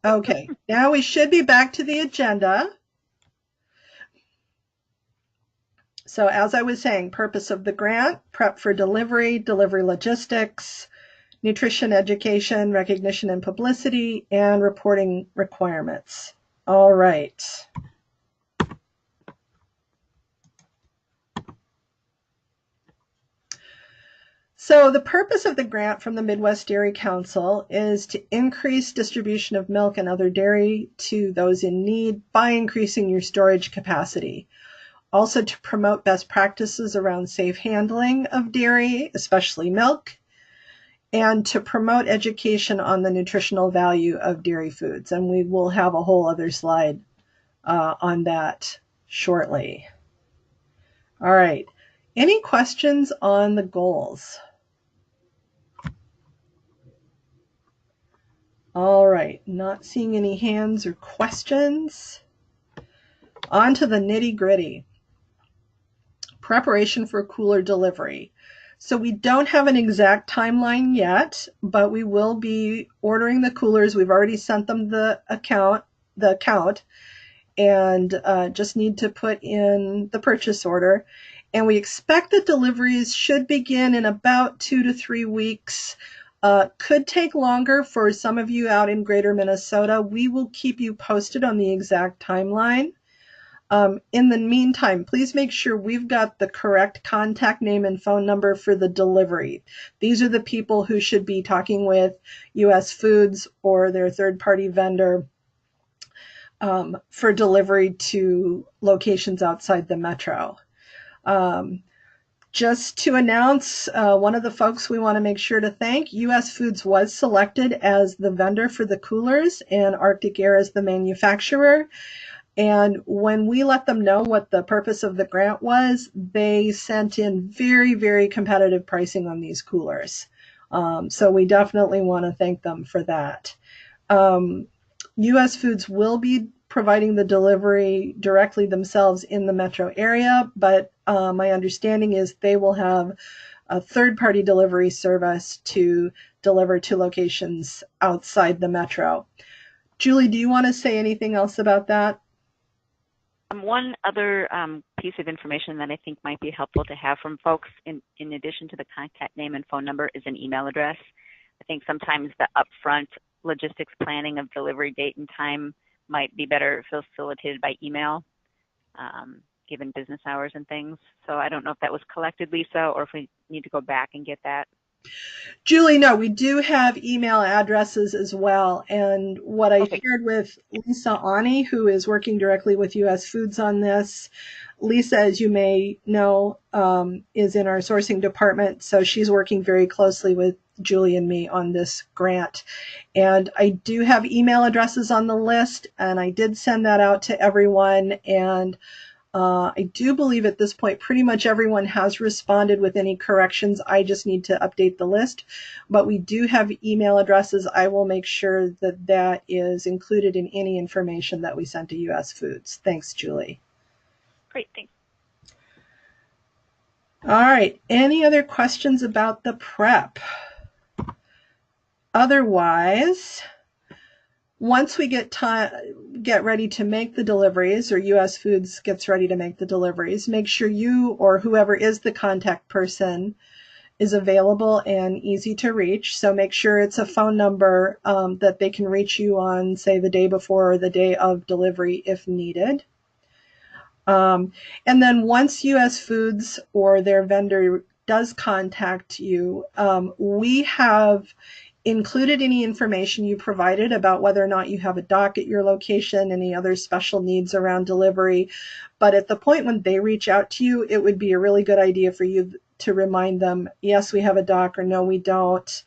Okay, now we should be back to the agenda. So as I was saying, purpose of the grant, prep for delivery, delivery logistics, nutrition education, recognition and publicity, and reporting requirements. All right. So the purpose of the grant from the Midwest Dairy Council is to increase distribution of milk and other dairy to those in need by increasing your storage capacity. Also to promote best practices around safe handling of dairy, especially milk, and to promote education on the nutritional value of dairy foods. And we will have a whole other slide on that shortly. All right. Any questions on the goals? All right, not seeing any hands or questions. On to the nitty-gritty. Preparation for cooler delivery. So we don't have an exact timeline yet, but we will be ordering the coolers. We've already sent them the account, and just need to put in the purchase order. And we expect that deliveries should begin in about 2 to 3 weeks. Could take longer for some of you out in greater Minnesota. We will keep you posted on the exact timeline. In the meantime, please make sure we've got the correct contact name and phone number for the delivery. These are the people who should be talking with US Foods or their third-party vendor for delivery to locations outside the metro. Just to announce, one of the folks we want to make sure to thank, US Foods was selected as the vendor for the coolers and Arctic Air as the manufacturer. And when we let them know what the purpose of the grant was, they sent in very, very competitive pricing on these coolers. So we definitely want to thank them for that. US Foods will be providing the delivery directly themselves in the metro area, but my understanding is they will have a third-party delivery service to deliver to locations outside the metro. Julie, do you want to say anything else about that? One other piece of information that I think might be helpful to have from folks, in addition to the contact name and phone number, is an email address. I think sometimes the upfront logistics planning of delivery date and time might be better facilitated by email, given business hours and things. So I don't know if that was collected, Lisa, or if we need to go back and get that. Julie, no, we do have email addresses as well. And what I shared with Lisa Ani, who is working directly with US Foods on this, Lisa, as you may know, is in our sourcing department. So she's working very closely with Julie and me on this grant. And I do have email addresses on the list, and I did send that out to everyone. And I do believe at this point pretty much everyone has responded with any corrections. I just need to update the list. But we do have email addresses. I will make sure that that is included in any information that we send to US Foods. Thanks, Julie. Great, thanks. All right, any other questions about the prep? Otherwise, once we get ready to make the deliveries, or US Foods gets ready to make the deliveries, make sure you or whoever is the contact person is available and easy to reach. So make sure it's a phone number that they can reach you on, say, the day before or the day of delivery if needed. And then once US Foods or their vendor does contact you, we have included any information you provided about whether or not you have a dock at your location, any other special needs around delivery. But at the point when they reach out to you, it would be a really good idea for you to remind them, yes, we have a dock, or no, we don't.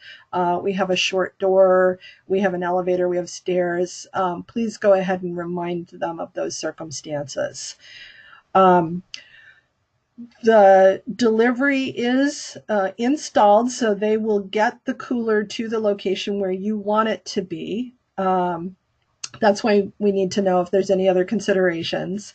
We have a short door, we have an elevator, we have stairs. Please go ahead and remind them of those circumstances. The delivery is installed, so they will get the cooler to the location where you want it to be. That's why we need to know if there's any other considerations.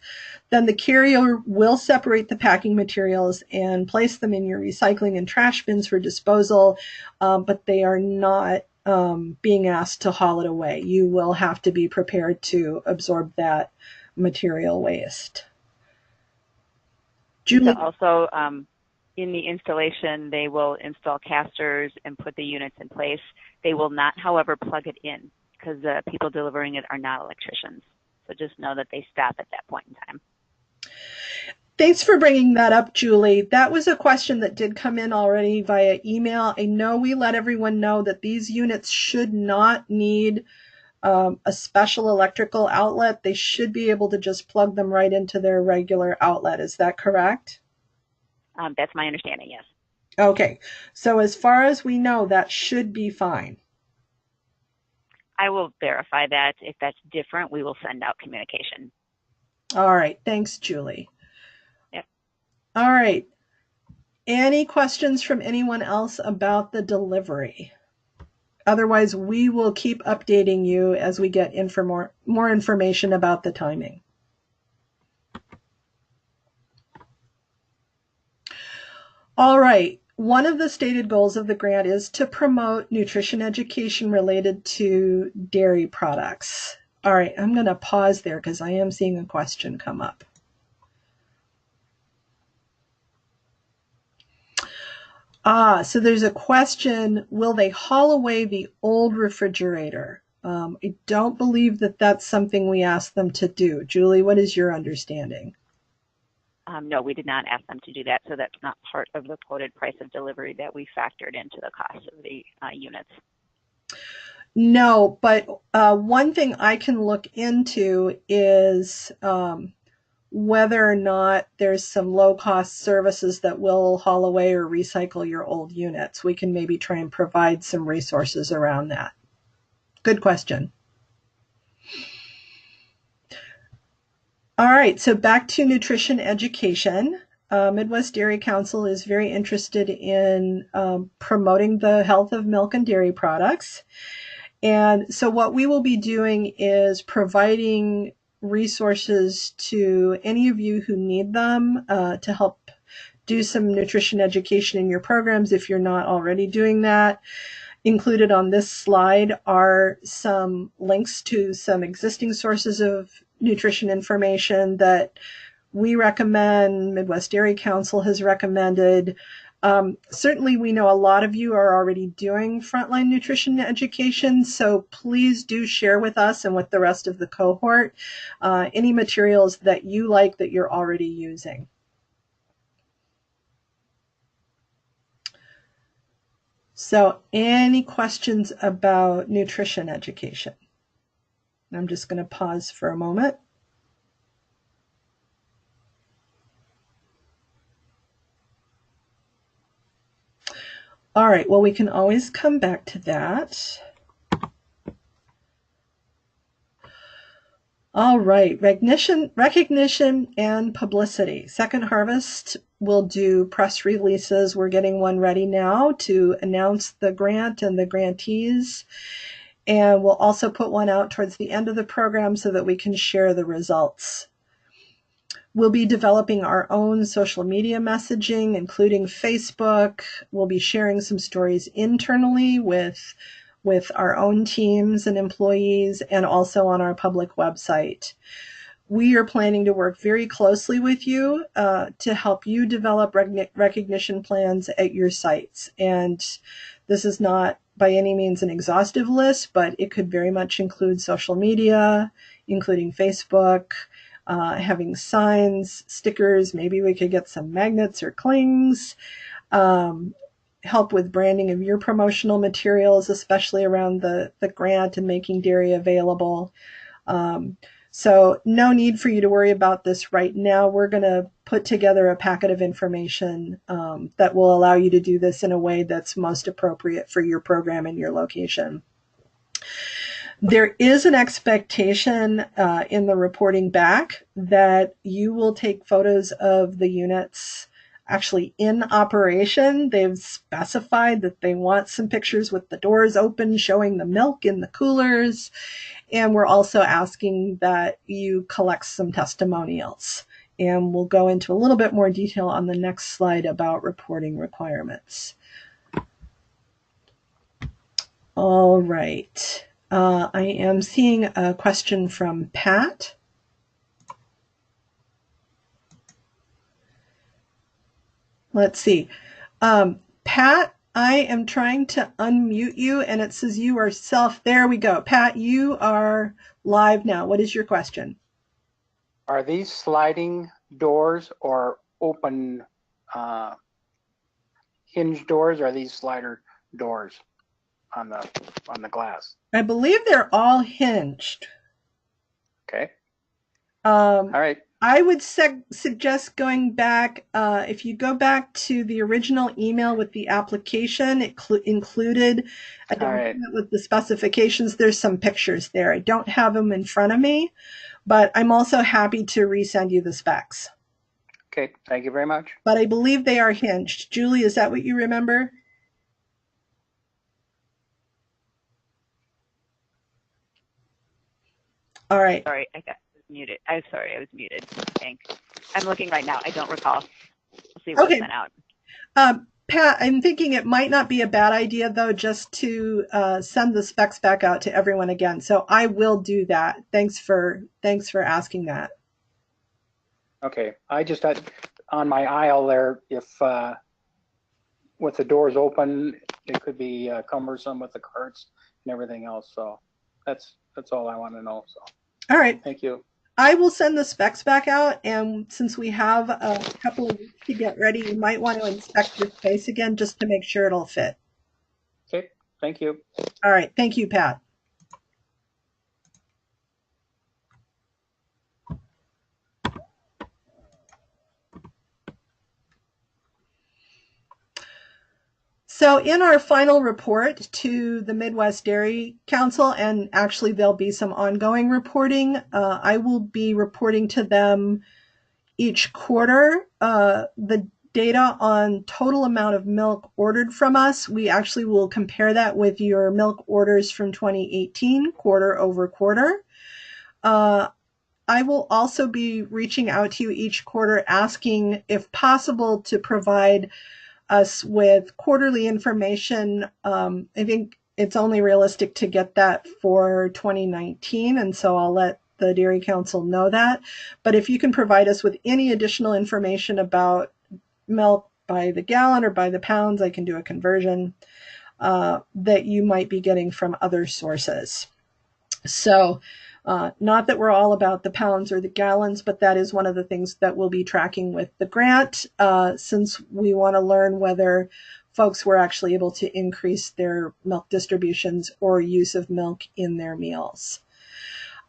Then the carrier will separate the packing materials and place them in your recycling and trash bins for disposal, but they are not being asked to haul it away. You will have to be prepared to absorb that material waste. Julie? So also, in the installation, they will install casters and put the units in place. They will not, however, plug it in because the people delivering it are not electricians. So just know that they stop at that point in time. Thanks for bringing that up, Julie. That was a question that did come in already via email. I know we let everyone know that these units should not need a special electrical outlet. They should be able to just plug them right into their regular outlet. Is that correct? That's my understanding, yes. Okay. So as far as we know, that should be fine. I will verify that. If that's different, we will send out communication. All right. Thanks, Julie. Yep. All right. Any questions from anyone else about the delivery? Otherwise, we will keep updating you as we get more information about the timing. All right. One of the stated goals of the grant is to promote nutrition education related to dairy products. All right. I'm going to pause there because I am seeing a question come up. So there's a question, will they haul away the old refrigerator? I don't believe that that's something we asked them to do. Julie, what is your understanding? No, we did not ask them to do that, so that's not part of the quoted price of delivery that we factored into the cost of the units. No, but one thing I can look into is whether or not there's some low-cost services that will haul away or recycle your old units. We can maybe try and provide some resources around that. Good question. All right, so back to nutrition education. Midwest Dairy Council is very interested in promoting the health of milk and dairy products. And so what we will be doing is providing resources to any of you who need them to help do some nutrition education in your programs if you're not already doing that. Included on this slide are some links to some existing sources of nutrition information that we recommend, Midwest Dairy Council has recommended. Certainly, we know a lot of you are already doing frontline nutrition education, so please do share with us and with the rest of the cohort any materials that you like that you're already using. So any questions about nutrition education? I'm just going to pause for a moment. All right, well, we can always come back to that. All right, recognition and publicity. Second Harvest will do press releases. We're getting one ready now to announce the grant and the grantees. And we'll also put one out towards the end of the program so that we can share the results. We'll be developing our own social media messaging, including Facebook. We'll be sharing some stories internally with our own teams and employees and also on our public website. We are planning to work very closely with you to help you develop recognition plans at your sites. And this is not by any means an exhaustive list, but it could very much include social media, including Facebook, having signs, stickers, maybe we could get some magnets or clings, help with branding of your promotional materials, especially around the grant and making dairy available. So no need for you to worry about this right now. We're going to put together a packet of information that will allow you to do this in a way that's most appropriate for your program and your location. There is an expectation in the reporting back that you will take photos of the units actually in operation. They've specified that they want some pictures with the doors open showing the milk in the coolers. And we're also asking that you collect some testimonials. And we'll go into a little bit more detail on the next slide about reporting requirements. All right. I am seeing a question from Pat. Let's see. Pat, I am trying to unmute you and it says you are self. There we go. Pat, you are live now. What is your question? Are these sliding doors or open hinge doors? Or are these slider doors on the glass? I believe they're all hinged. Okay. All right. I would suggest going back, if you go back to the original email with the application, it included a document with the specifications. There's some pictures there. I don't have them in front of me, but I'm also happy to resend you the specs. Okay, thank you very much. But I believe they are hinged. Julie, is that what you remember? All right. Sorry, I got muted. I'm sorry, I was muted. Thanks. I'm looking right now. I don't recall. We'll see what was sent out. Pat, I'm thinking it might not be a bad idea, though, just to send the specs back out to everyone again. So I will do that. Thanks for asking that. Okay, I just had on my aisle there, if with the doors open, it could be cumbersome with the carts and everything else. So that's all I want to know. So. All right. Thank you. I will send the specs back out, and since we have a couple of weeks to get ready, you might want to inspect your space again just to make sure it'll fit. Okay, thank you. All right, thank you, Pat. So in our final report to the Midwest Dairy Council, and actually there'll be some ongoing reporting, I will be reporting to them each quarter the data on total amount of milk ordered from us. We actually will compare that with your milk orders from 2018, quarter over quarter. I will also be reaching out to you each quarter asking, if possible, to provide us with quarterly information. I think it's only realistic to get that for 2019, and so I'll let the Dairy Council know that. But if you can provide us with any additional information about milk by the gallon or by the pounds, I can do a conversion that you might be getting from other sources. So not that we're all about the pounds or the gallons, but that is one of the things that we'll be tracking with the grant, since we want to learn whether folks were actually able to increase their milk distributions or use of milk in their meals.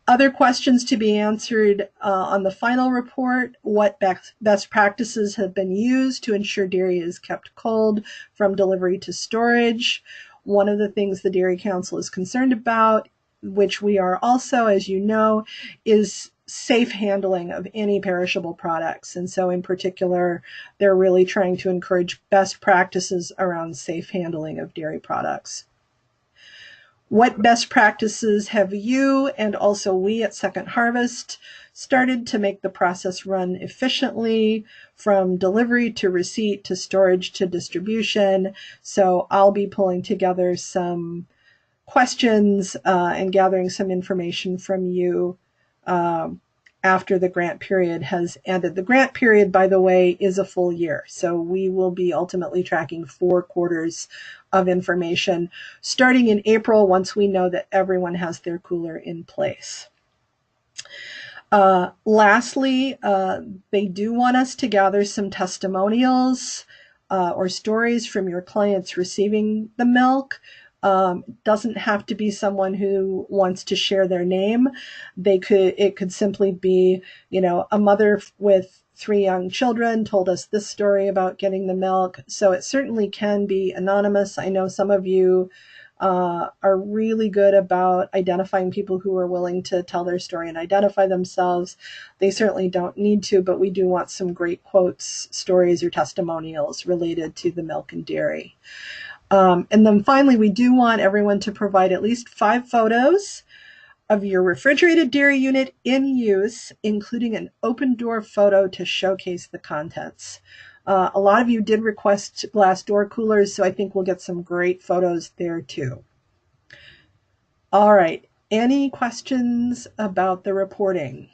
Other questions to be answered on the final report: what best practices have been used to ensure dairy is kept cold from delivery to storage? One of the things the Dairy Council is concerned about, which we are also, as you know, is safe handling of any perishable products. And so in particular, they're really trying to encourage best practices around safe handling of dairy products. What best practices have you and also we at Second Harvest started to make the process run efficiently from delivery to receipt to storage to distribution? So I'll be pulling together some questions and gathering some information from you after the grant period has ended. The grant period, by the way, is a full year. So we will be ultimately tracking 4 quarters of information starting in April, once we know that everyone has their cooler in place. Lastly, they do want us to gather some testimonials or stories from your clients receiving the milk. Doesn't have to be someone who wants to share their name. It could simply be, a mother with 3 young children told us this story about getting the milk. So it certainly can be anonymous. I know some of you are really good about identifying people who are willing to tell their story and identify themselves. They certainly don't need to, but we do want some great quotes, stories, or testimonials related to the milk and dairy. And then finally, we do want everyone to provide at least 5 photos of your refrigerated dairy unit in use, including an open door photo to showcase the contents. A lot of you did request glass door coolers, so I think we'll get some great photos there too. All right. Any questions about the reporting?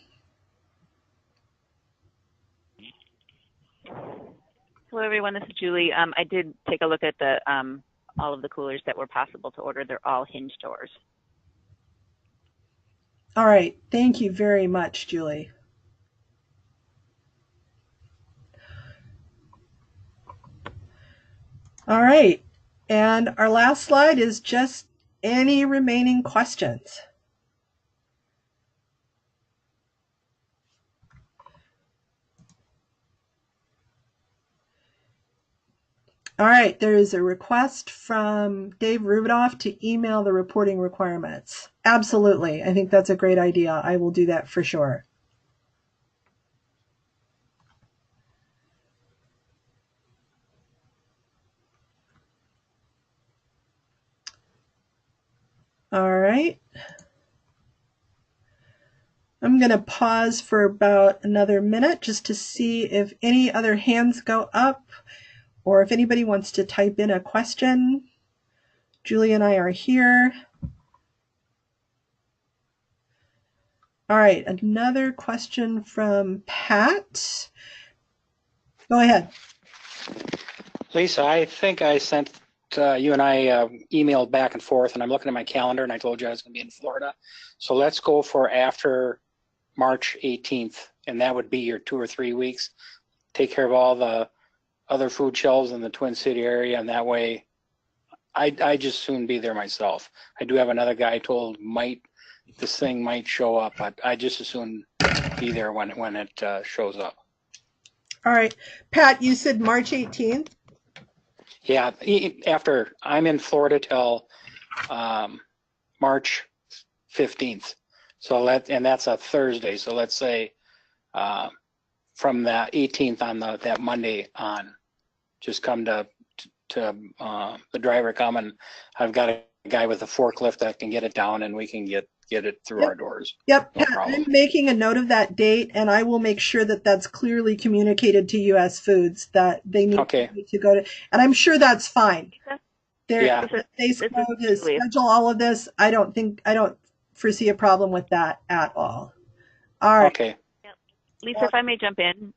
Hello, everyone. This is Julie. I did take a look at the all of the coolers that were possible to order. They're all Hinge doors. All right. Thank you very much, Julie. All right. And our last slide is just any remaining questions. All right, there is a request from Dave Rubidoff to email the reporting requirements. Absolutely. I think that's a great idea. I will do that for sure. All right. I'm going to pause for about another minute just to see if any other hands go up or if anybody wants to type in a question. Julie and I are here. All right, another question from Pat. Go ahead. Lisa, I think I sent you and I emailed back and forth, and I'm looking at my calendar, and I told you I was going to be in Florida. So let's go for after March 18th, and that would be your 2 or 3 weeks. Take care of all the other food shelves in the Twin City area, and that way I just soon be there myself. I do have another guy told this thing might show up, but I just as soon be there when it shows up. All right. Pat, you said March 18th? Yeah, after I'm in Florida till March 15th. So that's a Thursday. So let's say from the 18th on that Monday on, just come to the driver come, and I've got a guy with a forklift that can get it down, and we can get it through our doors. Yep, No Pat, problem. I'm making a note of that date, and I will make sure that that's clearly communicated to U.S. Foods that they need to go to, and I'm sure that's fine. Yeah. They schedule all of this. I don't foresee a problem with that at all. All right. Okay. Lisa, if I may jump in,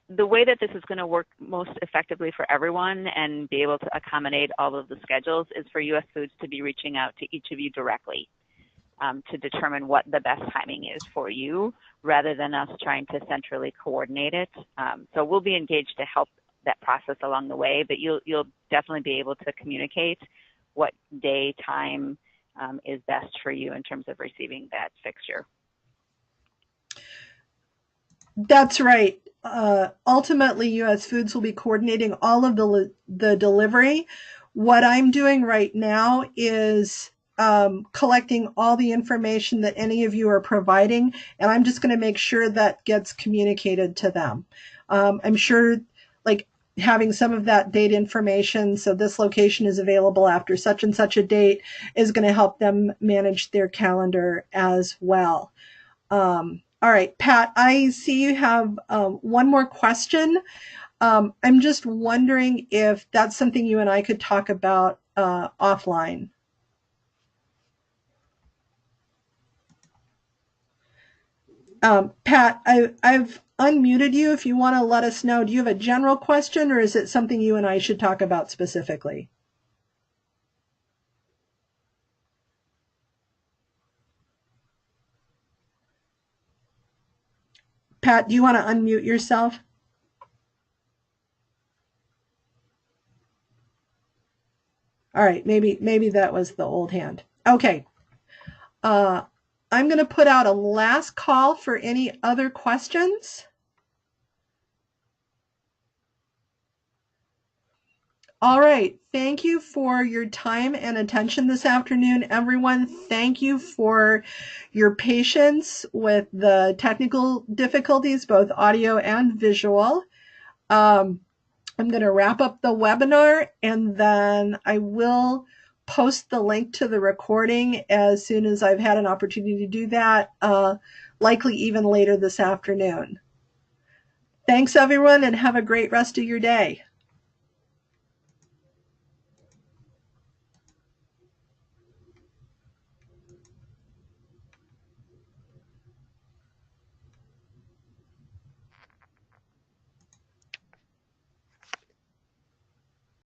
the way that this is going to work most effectively for everyone and be able to accommodate all of the schedules is for U.S. Foods to be reaching out to each of you directly to determine what the best timing is for you, rather than us trying to centrally coordinate it. So we'll be engaged to help that process along the way, but you'll definitely be able to communicate what day, time is best for you in terms of receiving that fixture. That's right. Ultimately, U.S. Foods will be coordinating all of the delivery. What I'm doing right now is collecting all the information that any of you are providing, and I'm just going to make sure that gets communicated to them. I'm sure, like, having some of that date information, so this location is available after such and such a date, is going to help them manage their calendar as well. All right, Pat, I see you have one more question. I'm just wondering if that's something you and I could talk about offline. Pat, I've unmuted you. If you want to let us know, do you have a general question, or is it something you and I should talk about specifically? Pat, do you want to unmute yourself? All right, maybe that was the old hand. Okay. I'm going to put out a last call for any other questions. All right. Thank you for your time and attention this afternoon, everyone. Thank you for your patience with the technical difficulties, both audio and visual. I'm going to wrap up the webinar, and then I will post the link to the recording as soon as I've had an opportunity to do that, likely even later this afternoon. Thanks, everyone, and have a great rest of your day.